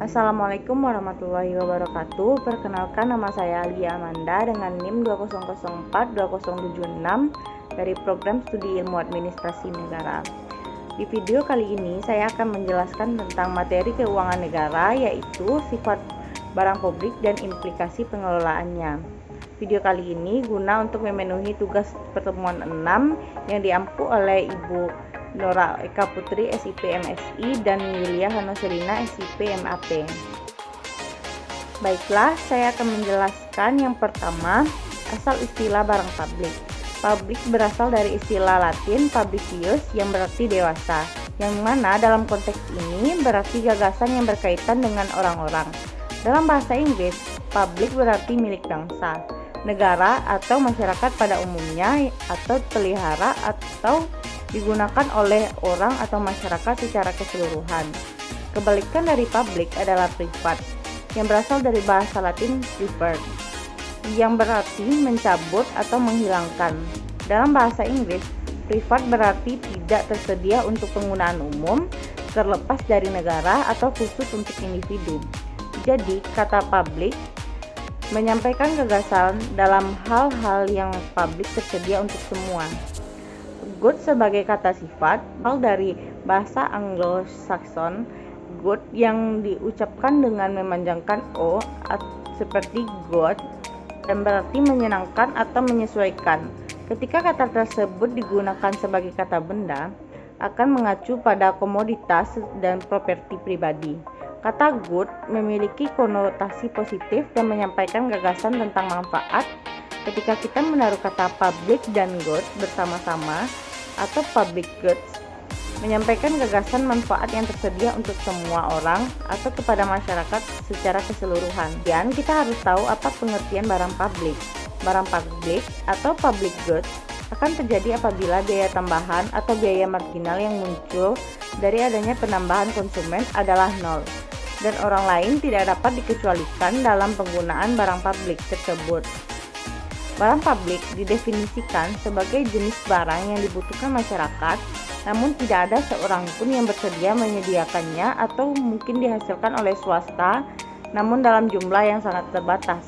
Assalamualaikum warahmatullahi wabarakatuh. Perkenalkan, nama saya Alia Amanda dengan NIM 20042076 dari Program Studi Ilmu Administrasi Negara. Di video kali ini saya akan menjelaskan tentang materi keuangan negara, yaitu sifat barang publik dan implikasi pengelolaannya. Video kali ini guna untuk memenuhi tugas pertemuan 6 yang diampu oleh Ibu Nora Eka Putri SIP MSI dan Yulia Hanoselina SIP MAP. Baiklah, saya akan menjelaskan yang pertama, asal istilah barang publik. Publik berasal dari istilah Latin publicius yang berarti dewasa, yang mana dalam konteks ini berarti gagasan yang berkaitan dengan orang-orang. Dalam bahasa Inggris, publik berarti milik bangsa, negara atau masyarakat pada umumnya, atau pelihara atau digunakan oleh orang atau masyarakat secara keseluruhan. Kebalikan dari publik adalah privat, yang berasal dari bahasa Latin privert, yang berarti mencabut atau menghilangkan. Dalam bahasa Inggris, privat berarti tidak tersedia untuk penggunaan umum, terlepas dari negara atau khusus untuk individu. Jadi, kata publik menyampaikan gagasan dalam hal-hal yang publik tersedia untuk semua. Good sebagai kata sifat hal dari bahasa Anglo-Saxon good yang diucapkan dengan memanjangkan o seperti good dan berarti menyenangkan atau menyesuaikan. Ketika kata tersebut digunakan sebagai kata benda, akan mengacu pada komoditas dan properti pribadi. Kata good memiliki konotasi positif dan menyampaikan gagasan tentang manfaat. Ketika kita menaruh kata public dan good bersama-sama atau public goods, menyampaikan gagasan manfaat yang tersedia untuk semua orang atau kepada masyarakat secara keseluruhan. Dan kita harus tahu apa pengertian barang publik. Barang publik atau public goods akan terjadi apabila biaya tambahan atau biaya marginal yang muncul dari adanya penambahan konsumen adalah nol, dan orang lain tidak dapat dikecualikan dalam penggunaan barang publik tersebut. Barang publik didefinisikan sebagai jenis barang yang dibutuhkan masyarakat, namun tidak ada seorang pun yang bersedia menyediakannya atau mungkin dihasilkan oleh swasta, namun dalam jumlah yang sangat terbatas.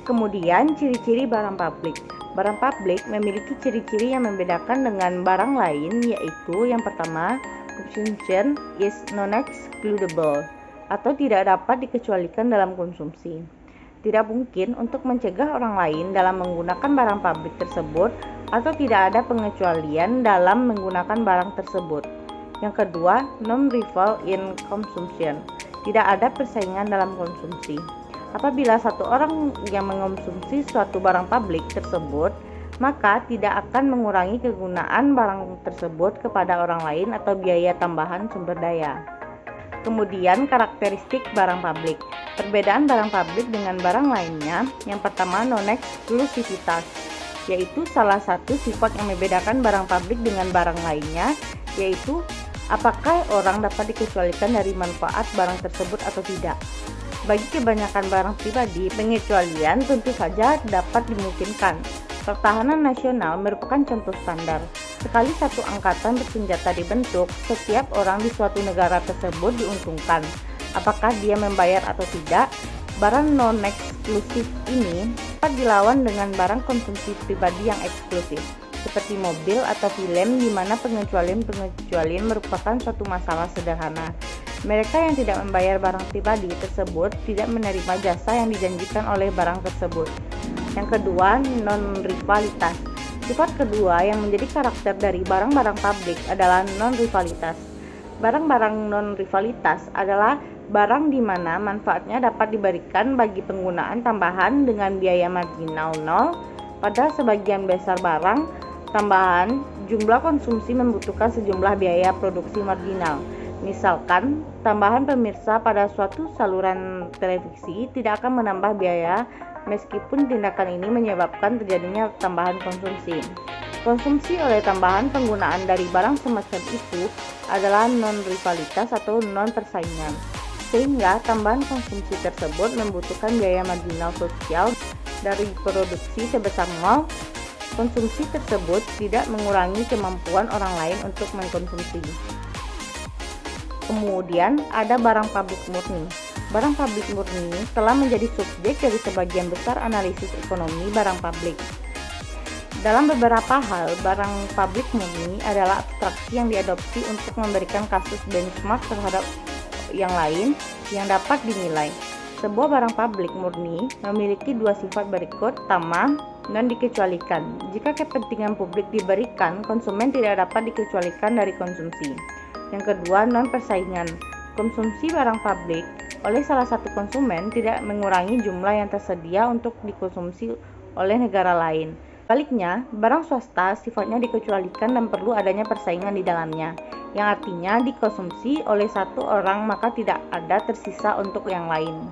Kemudian, ciri-ciri barang publik. Barang publik memiliki ciri-ciri yang membedakan dengan barang lain, yaitu yang pertama, consumption is non-excludable, atau tidak dapat dikecualikan dalam konsumsi. Tidak mungkin untuk mencegah orang lain dalam menggunakan barang publik tersebut, atau tidak ada pengecualian dalam menggunakan barang tersebut. Yang kedua, non-rival in consumption. Tidak ada persaingan dalam konsumsi. Apabila satu orang yang mengonsumsi suatu barang publik tersebut, maka tidak akan mengurangi kegunaan barang tersebut kepada orang lain atau biaya tambahan sumber daya. Kemudian, karakteristik barang publik. Perbedaan barang publik dengan barang lainnya, yang pertama non-eksklusivitas, yaitu salah satu sifat yang membedakan barang publik dengan barang lainnya, yaitu apakah orang dapat dikecualikan dari manfaat barang tersebut atau tidak. Bagi kebanyakan barang pribadi, pengecualian tentu saja dapat dimungkinkan. Pertahanan nasional merupakan contoh standar. Sekali satu angkatan bersenjata dibentuk, setiap orang di suatu negara tersebut diuntungkan. Apakah dia membayar atau tidak? Barang non-eksklusif ini dapat dilawan dengan barang konsumsi pribadi yang eksklusif, seperti mobil atau film, di mana pengecualian merupakan suatu masalah sederhana. Mereka yang tidak membayar barang pribadi tersebut tidak menerima jasa yang dijanjikan oleh barang tersebut. Yang kedua, non-rivalitas. Sifat kedua yang menjadi karakter dari barang-barang publik adalah non-rivalitas. Barang-barang non-rivalitas adalah barang di mana manfaatnya dapat diberikan bagi penggunaan tambahan dengan biaya marginal nol. Pada sebagian besar barang tambahan, jumlah konsumsi membutuhkan sejumlah biaya produksi marginal. Misalkan, tambahan pemirsa pada suatu saluran televisi tidak akan menambah biaya, meskipun tindakan ini menyebabkan terjadinya tambahan konsumsi. Konsumsi oleh tambahan penggunaan dari barang semacam itu adalah non-rivalitas atau non-persaingan, sehingga tambahan konsumsi tersebut membutuhkan biaya marginal sosial dari produksi sebesar nol. Konsumsi tersebut tidak mengurangi kemampuan orang lain untuk mengkonsumsi. Kemudian ada barang publik murni. Barang publik murni telah menjadi subjek dari sebagian besar analisis ekonomi barang publik. Dalam beberapa hal, barang publik murni adalah abstraksi yang diadopsi untuk memberikan kasus benchmark terhadap yang lain yang dapat dinilai. Sebuah barang publik murni memiliki dua sifat berikut. Pertama, non dikecualikan. Jika kepentingan publik diberikan, konsumen tidak dapat dikecualikan dari konsumsi. Yang kedua, non persaingan. Konsumsi barang publik oleh salah satu konsumen tidak mengurangi jumlah yang tersedia untuk dikonsumsi oleh negara lain. Sebaliknya, barang swasta sifatnya dikecualikan dan perlu adanya persaingan di dalamnya, yang artinya dikonsumsi oleh satu orang maka tidak ada tersisa untuk yang lain.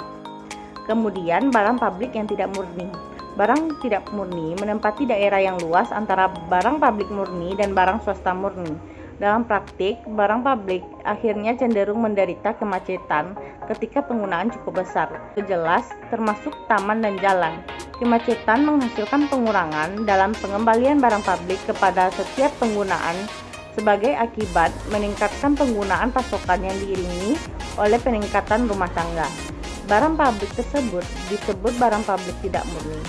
Kemudian, barang publik yang tidak murni. Barang tidak murni menempati daerah yang luas antara barang publik murni dan barang swasta murni. Dalam praktik, barang publik akhirnya cenderung menderita kemacetan ketika penggunaan cukup besar. Jelas, termasuk taman dan jalan. Kemacetan menghasilkan pengurangan dalam pengembalian barang publik kepada setiap penggunaan sebagai akibat meningkatkan penggunaan pasokan yang diiringi oleh peningkatan rumah tangga. Barang publik tersebut disebut barang publik tidak murni.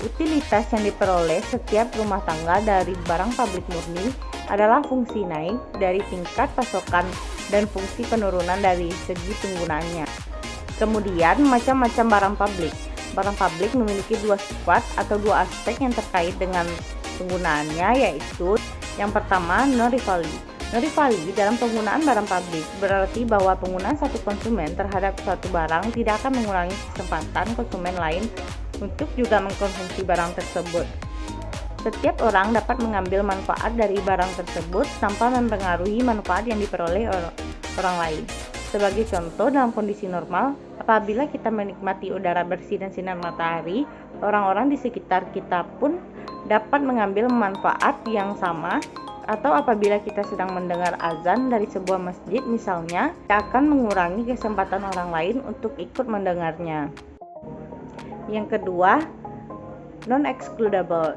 Utilitas yang diperoleh setiap rumah tangga dari barang publik murni adalah fungsi naik dari tingkat pasokan dan fungsi penurunan dari segi penggunaannya. Kemudian, macam-macam barang publik. Barang publik memiliki dua sifat atau dua aspek yang terkait dengan penggunaannya, yaitu yang pertama, non-rivalry. Non-rivalry dalam penggunaan barang publik berarti bahwa penggunaan satu konsumen terhadap suatu barang tidak akan mengurangi kesempatan konsumen lain untuk juga mengkonsumsi barang tersebut. Setiap orang dapat mengambil manfaat dari barang tersebut tanpa mempengaruhi manfaat yang diperoleh orang lain. Sebagai contoh, dalam kondisi normal, apabila kita menikmati udara bersih dan sinar matahari, orang-orang di sekitar kita pun dapat mengambil manfaat yang sama. Atau apabila kita sedang mendengar azan dari sebuah masjid misalnya, kita akan mengurangi kesempatan orang lain untuk ikut mendengarnya. Yang kedua, non-excludable.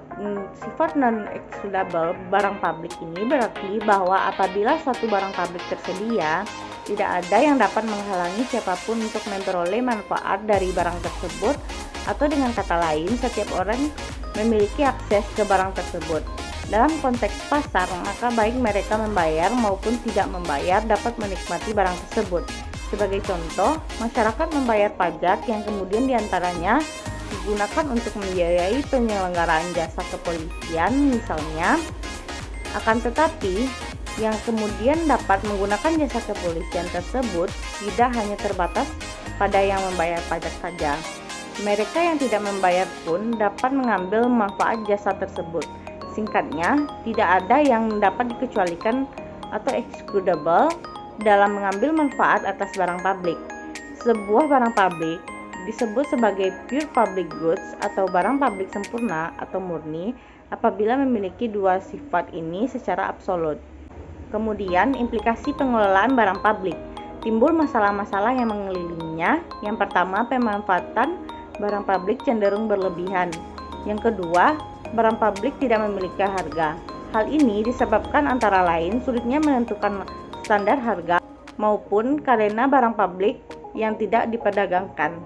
Sifat non-excludable barang publik ini berarti bahwa apabila suatu barang publik tersedia, tidak ada yang dapat menghalangi siapapun untuk memperoleh manfaat dari barang tersebut, atau dengan kata lain, setiap orang memiliki akses ke barang tersebut. Dalam konteks pasar, maka baik mereka membayar maupun tidak membayar dapat menikmati barang tersebut. Sebagai contoh, masyarakat membayar pajak yang kemudian diantaranya digunakan untuk membiayai penyelenggaraan jasa kepolisian misalnya. Akan tetapi, yang kemudian dapat menggunakan jasa kepolisian tersebut tidak hanya terbatas pada yang membayar pajak saja. Mereka yang tidak membayar pun dapat mengambil manfaat jasa tersebut. Singkatnya, tidak ada yang dapat dikecualikan atau excludable dalam mengambil manfaat atas barang publik. Sebuah barang publik disebut sebagai pure public goods atau barang publik sempurna atau murni apabila memiliki dua sifat ini secara absolut. Kemudian, implikasi pengelolaan barang publik. Timbul masalah-masalah yang mengelilinginya. Yang pertama, pemanfaatan barang publik cenderung berlebihan. Yang kedua, barang publik tidak memiliki harga. Hal ini disebabkan antara lain sulitnya menentukan standar harga maupun karena barang publik yang tidak diperdagangkan.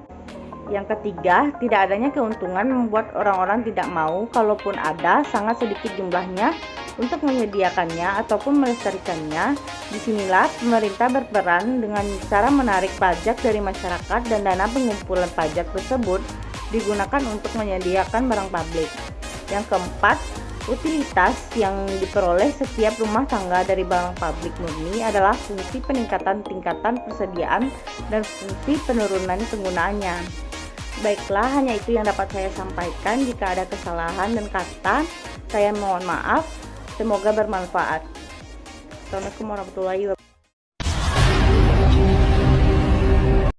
Yang ketiga, tidak adanya keuntungan membuat orang-orang tidak mau, kalaupun ada, sangat sedikit jumlahnya untuk menyediakannya ataupun melestarikannya. Disinilah pemerintah berperan dengan cara menarik pajak dari masyarakat dan dana pengumpulan pajak tersebut digunakan untuk menyediakan barang publik. Yang keempat, utilitas yang diperoleh setiap rumah tangga dari barang publik murni adalah fungsi peningkatan tingkatan persediaan dan fungsi penurunan penggunaannya. Baiklah, hanya itu yang dapat saya sampaikan. Jika ada kesalahan dan kata, saya mohon maaf. Semoga bermanfaat. Assalamualaikum warahmatullahi wabarakatuh.